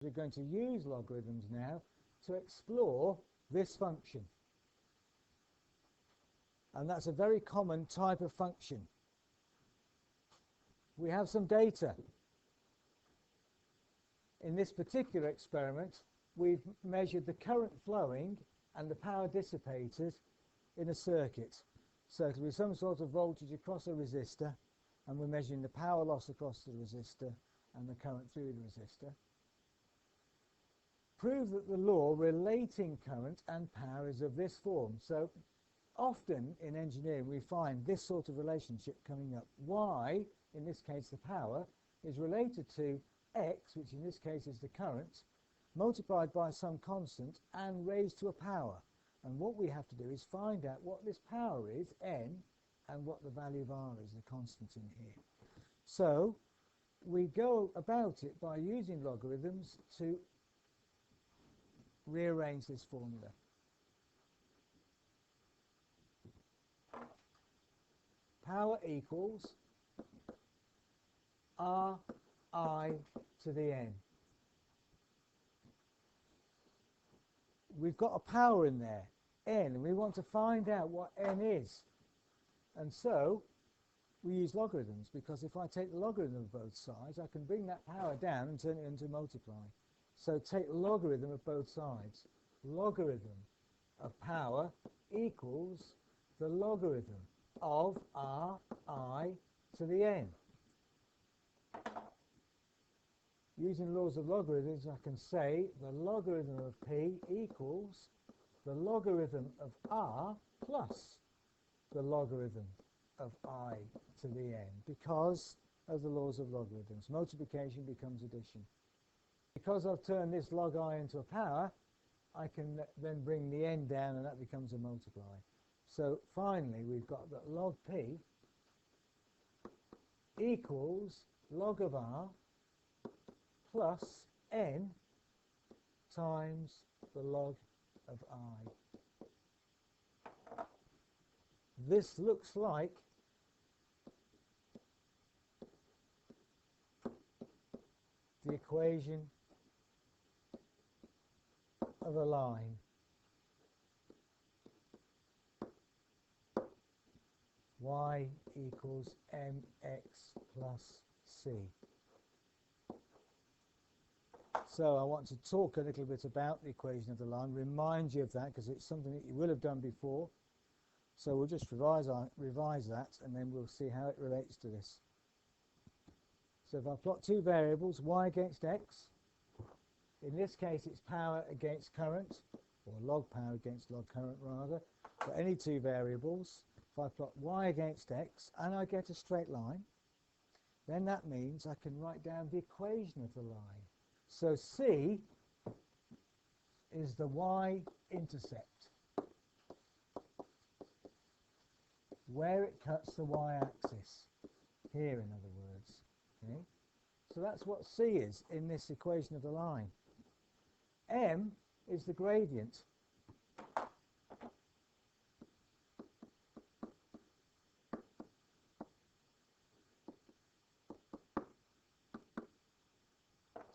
We're going to use logarithms now to explore this function. And that's a very common type of function. We have some data. In this particular experiment, we've measured the current flowing and the power dissipated in a circuit. So it'll be some sort of voltage across a resistor, and we're measuring the power loss across the resistor and the current through the resistor. Prove that the law relating current and power is of this form. So often in engineering we find this sort of relationship coming up. Y, in this case the power, is related to X, which in this case is the current, multiplied by some constant and raised to a power. And what we have to do is find out what this power is, N, and what the value of R is, the constant in here. So we go about it by using logarithms to rearrange this formula. Power equals Ri to the N. We've got a power in there, N, and we want to find out what N is. And so we use logarithms, because if I take the logarithm of both sides, I can bring that power down and turn it into multiply. So take logarithm of both sides. Logarithm of power equals the logarithm of Ri to the N. Using laws of logarithms, I can say the logarithm of P equals the logarithm of R plus the logarithm of I to the N, because of the laws of logarithms. Multiplication becomes addition. Because I've turned this log I into a power, I can then bring the N down, and that becomes a multiply. So finally we've got that log P equals log of R plus N times the log of I. This looks like the equation of a line. Y equals mx plus c. So I want to talk a little bit about the equation of the line, remind you of that, because it's something that you will have done before. So we'll just revise that, and then we'll see how it relates to this. So if I plot two variables, y against x, in this case it's power against current, or log power against log current rather, for any two variables. If I plot y against x and I get a straight line, then that means I can write down the equation of the line. So C is the y-intercept, where it cuts the y-axis, here in other words. Okay? So that's what C is in this equation of the line. M is the gradient.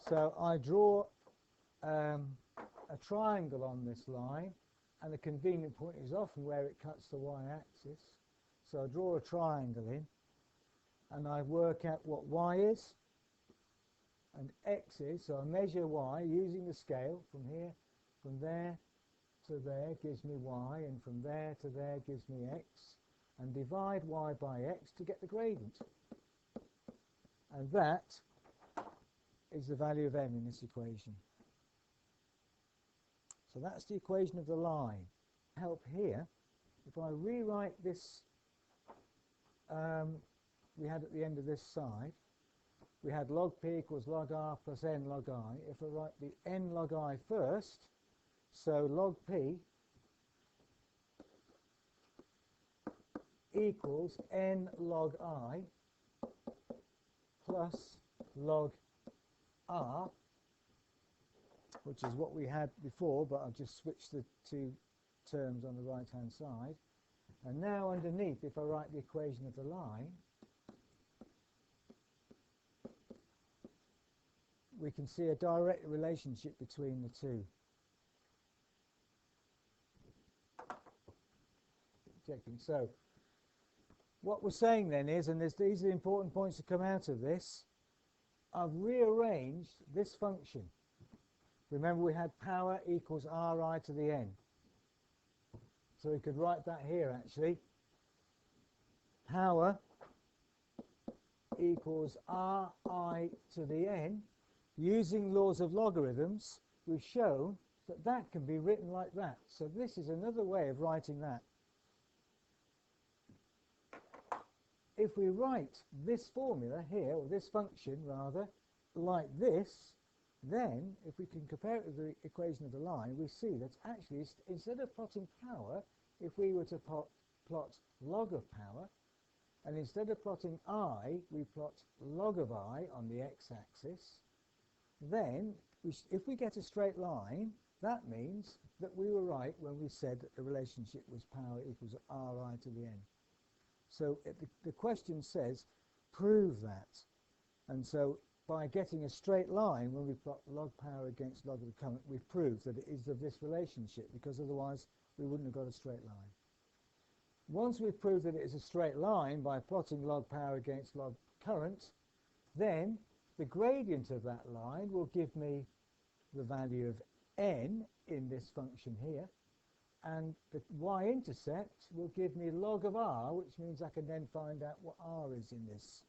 So I draw a triangle on this line, and the convenient point is often where it cuts the y-axis. So I draw a triangle in, and I work out what y is and x is. So I measure y using the scale from here, from there to there gives me y, and from there to there gives me x, and divide y by x to get the gradient. And that is the value of m in this equation. So that's the equation of the line. Help here, if I rewrite this, we had at the end of this side, we had log p equals log r plus n log I. If I write the n log I first, so log p equals n log I plus log R, which is what we had before, but I've just switched the two terms on the right hand side. And now underneath, if I write the equation of the line, we can see a direct relationship between the two. Checking. So what we're saying then is, and these are the important points to come out of this, I've rearranged this function. Remember we had power equals Ri to the n. So we could write that here actually. Power equals Ri to the n. Using laws of logarithms, we've shown that that can be written like that. So this is another way of writing that. If we write this formula here, or this function rather, like this, then if we can compare it with the equation of the line, we see that actually instead of plotting power, if we were to plot log of power, and instead of plotting I, we plot log of I on the x-axis, then if we get a straight line, that means that we were right when we said that the relationship was power equals Ri to the n. So the question says, prove that. And so by getting a straight line, when we plot log power against log of the current, we've proved that it is of this relationship, because otherwise we wouldn't have got a straight line. Once we've proved that it is a straight line by plotting log power against log current, then the gradient of that line will give me the value of n in this function here, and the y-intercept will give me log of r, which means I can then find out what r is in this